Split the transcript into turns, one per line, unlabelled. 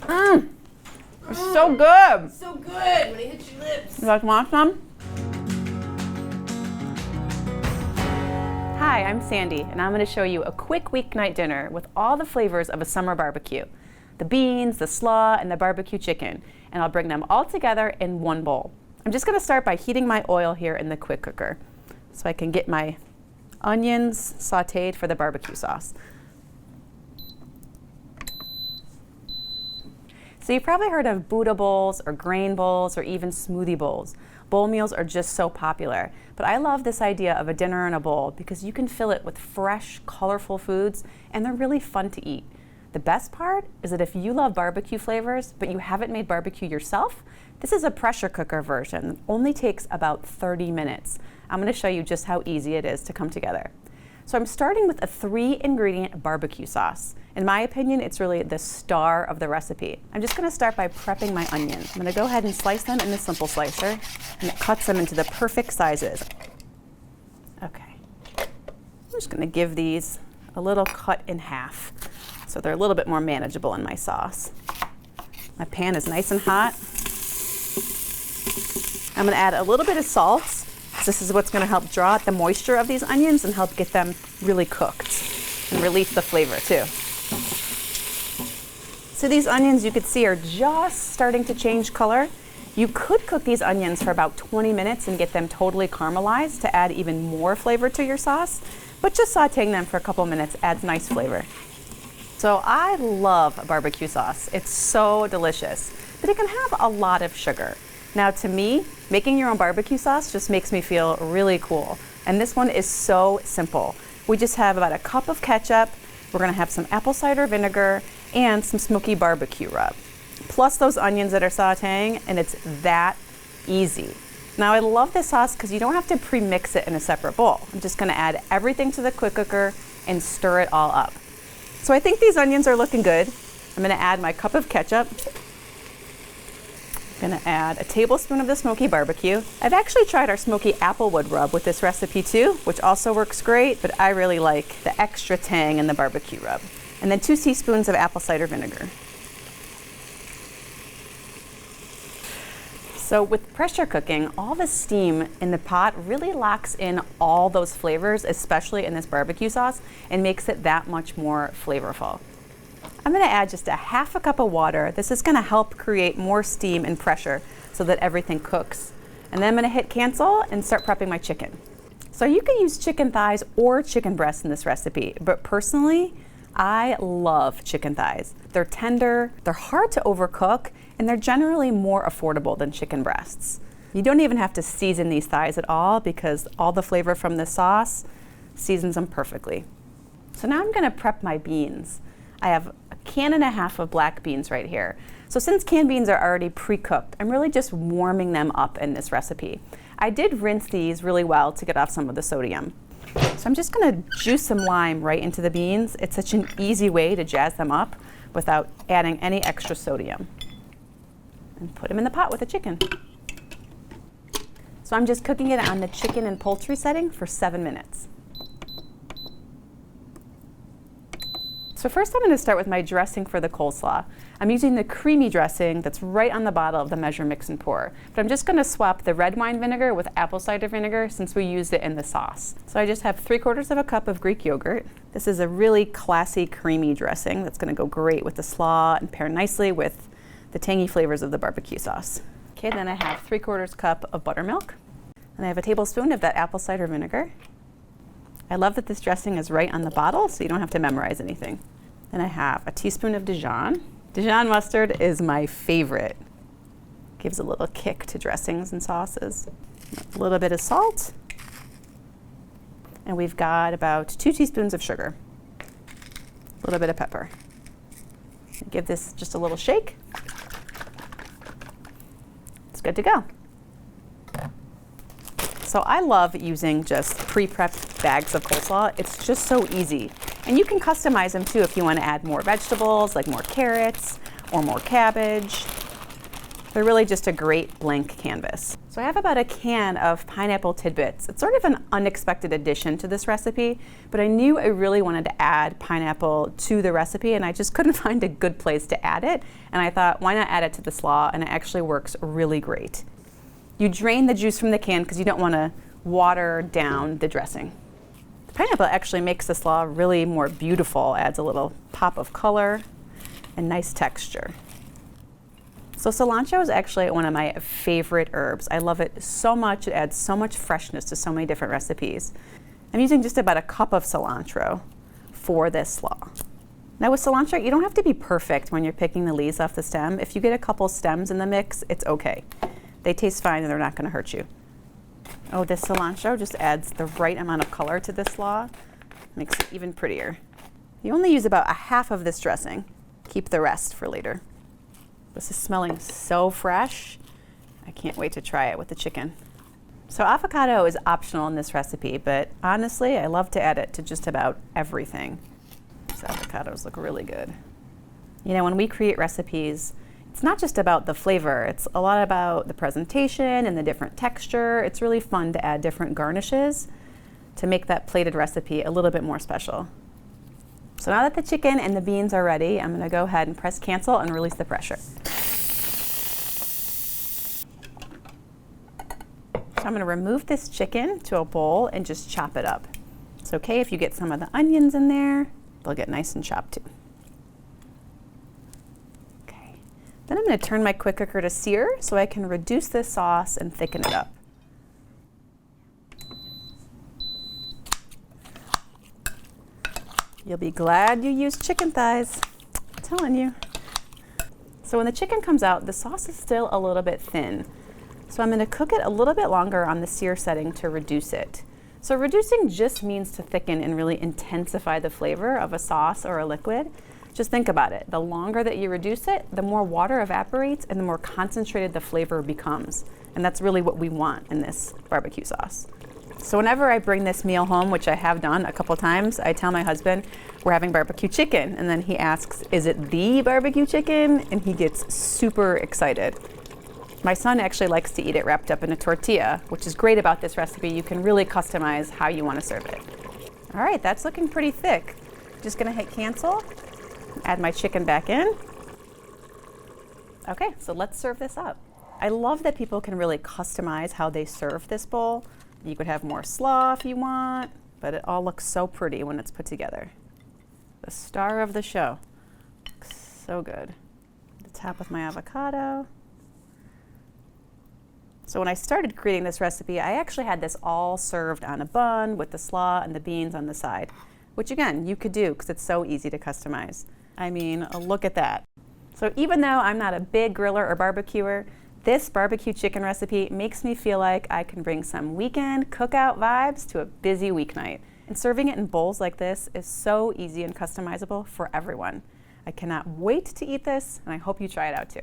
Mmm, it's so good.
So good when it hits your lips.
You guys want some? Hi, I'm Sandy, and I'm going to show you a quick weeknight dinner with all the flavors of a summer barbecue. The beans, the slaw, and the barbecue chicken, and I'll bring them all together in one bowl. I'm just going to start by heating my oil here in the quick cooker so I can get my onions sauteed for the barbecue sauce. So you've probably heard of Buddha bowls or grain bowls or even smoothie bowls. Bowl meals are just so popular, but I love this idea of a dinner in a bowl because you can fill it with fresh, colorful foods, and they're really fun to eat. The best part is that if you love barbecue flavors, but you haven't made barbecue yourself, this is a pressure cooker version. It only takes about 30 minutes. I'm going to show you just how easy it is to come together. So I'm starting with a 3-ingredient barbecue sauce. In my opinion, it's really the star of the recipe. I'm just going to start by prepping my onions. I'm going to go ahead and slice them in the simple slicer, and it cuts them into the perfect sizes. Okay. I'm just going to give these a little cut in half so they're a little bit more manageable in my sauce. My pan is nice and hot. I'm going to add a little bit of salt. This is what's going to help draw out the moisture of these onions and help get them really cooked and release the flavor too. So these onions, you could see, are just starting to change color. You could cook these onions for about 20 minutes and get them totally caramelized to add even more flavor to your sauce, but just sauteing them for a couple minutes adds nice flavor. So I love barbecue sauce. It's so delicious, but it can have a lot of sugar. Now to me, making your own barbecue sauce just makes me feel really cool. And this one is so simple. We just have about a cup of ketchup. We're gonna have some apple cider vinegar and some smoky barbecue rub, plus those onions that are sauteing, and it's that easy. Now I love this sauce because you don't have to pre-mix it in a separate bowl. I'm just gonna add everything to the quick cooker and stir it all up. So I think these onions are looking good. I'm gonna add my cup of ketchup. I'm gonna add a tablespoon of the smoky barbecue. I've actually tried our smoky applewood rub with this recipe too, which also works great, but I really like the extra tang in the barbecue rub. And then 2 teaspoons of apple cider vinegar. So with pressure cooking, all the steam in the pot really locks in all those flavors, especially in this barbecue sauce, and makes it that much more flavorful. I'm going to add just a half a cup of water. This is going to help create more steam and pressure so that everything cooks. And then I'm going to hit cancel and start prepping my chicken. So you can use chicken thighs or chicken breasts in this recipe, but personally, I love chicken thighs. They're tender, they're hard to overcook, and they're generally more affordable than chicken breasts. You don't even have to season these thighs at all because all the flavor from the sauce seasons them perfectly. So now I'm going to prep my beans. I have a can and a half of black beans right here. So since canned beans are already pre-cooked, I'm really just warming them up in this recipe. I did rinse these really well to get off some of the sodium. So I'm just going to juice some lime right into the beans. It's such an easy way to jazz them up without adding any extra sodium. And put them in the pot with the chicken. So I'm just cooking it on the chicken and poultry setting for 7 minutes. So first I'm going to start with my dressing for the coleslaw. I'm using the creamy dressing that's right on the bottle of the Measure, Mix, and Pour. But I'm just going to swap the red wine vinegar with apple cider vinegar since we used it in the sauce. So I just have 3/4 of a cup of Greek yogurt. This is a really classy creamy dressing that's going to go great with the slaw and pair nicely with the tangy flavors of the barbecue sauce. Okay, then I have 3/4 cup of buttermilk. And I have a tablespoon of that apple cider vinegar. I love that this dressing is right on the bottle, so you don't have to memorize anything. Then I have a teaspoon of Dijon. Dijon mustard is my favorite. Gives a little kick to dressings and sauces. A little bit of salt. And we've got about 2 teaspoons of sugar. A little bit of pepper. Give this just a little shake. It's good to go. So I love using just pre-prepped bags of coleslaw. It's just so easy. And you can customize them too if you want to add more vegetables, like more carrots or more cabbage. They're really just a great blank canvas. So I have about a can of pineapple tidbits. It's sort of an unexpected addition to this recipe, but I knew I really wanted to add pineapple to the recipe and I just couldn't find a good place to add it. And I thought, why not add it to the slaw? And it actually works really great. You drain the juice from the can because you don't want to water down the dressing. The pineapple actually makes the slaw really more beautiful, adds a little pop of color and nice texture. So cilantro is actually one of my favorite herbs. I love it so much. It adds so much freshness to so many different recipes. I'm using just about a cup of cilantro for this slaw. Now with cilantro, you don't have to be perfect when you're picking the leaves off the stem. If you get a couple stems in the mix, it's okay. They taste fine and they're not going to hurt you. Oh, this cilantro just adds the right amount of color to this slaw. Makes it even prettier. You only use about a half of this dressing. Keep the rest for later. This is smelling so fresh. I can't wait to try it with the chicken. So avocado is optional in this recipe, but honestly, I love to add it to just about everything. These avocados look really good. You know, when we create recipes, it's not just about the flavor. It's a lot about the presentation and the different texture. It's really fun to add different garnishes to make that plated recipe a little bit more special. So now that the chicken and the beans are ready, I'm going to go ahead and press cancel and release the pressure. So I'm going to remove this chicken to a bowl and just chop it up. It's okay if you get some of the onions in there. They'll get nice and chopped too. Okay. Then I'm going to turn my quick cooker to sear so I can reduce this sauce and thicken it up. You'll be glad you used chicken thighs, I'm telling you. So when the chicken comes out, the sauce is still a little bit thin. So I'm going to cook it a little bit longer on the sear setting to reduce it. So reducing just means to thicken and really intensify the flavor of a sauce or a liquid. Just think about it. The longer that you reduce it, the more water evaporates and the more concentrated the flavor becomes. And that's really what we want in this barbecue sauce. So whenever I bring this meal home, which I have done a couple times, I tell my husband we're having barbecue chicken. And then he asks, is it the barbecue chicken? And he gets super excited. My son actually likes to eat it wrapped up in a tortilla, which is great about this recipe. You can really customize how you want to serve it. All right, that's looking pretty thick. Just gonna hit cancel, add my chicken back in. Okay, so let's serve this up. I love that people can really customize how they serve this bowl. You could have more slaw if you want, but it all looks so pretty when it's put together. The star of the show. Looks so good. The top with my avocado. So when I started creating this recipe, I actually had this all served on a bun with the slaw and the beans on the side, which again, you could do because it's so easy to customize. I mean, look at that. So even though I'm not a big griller or barbecuer, this barbecue chicken recipe makes me feel like I can bring some weekend cookout vibes to a busy weeknight. And serving it in bowls like this is so easy and customizable for everyone. I cannot wait to eat this, and I hope you try it out too.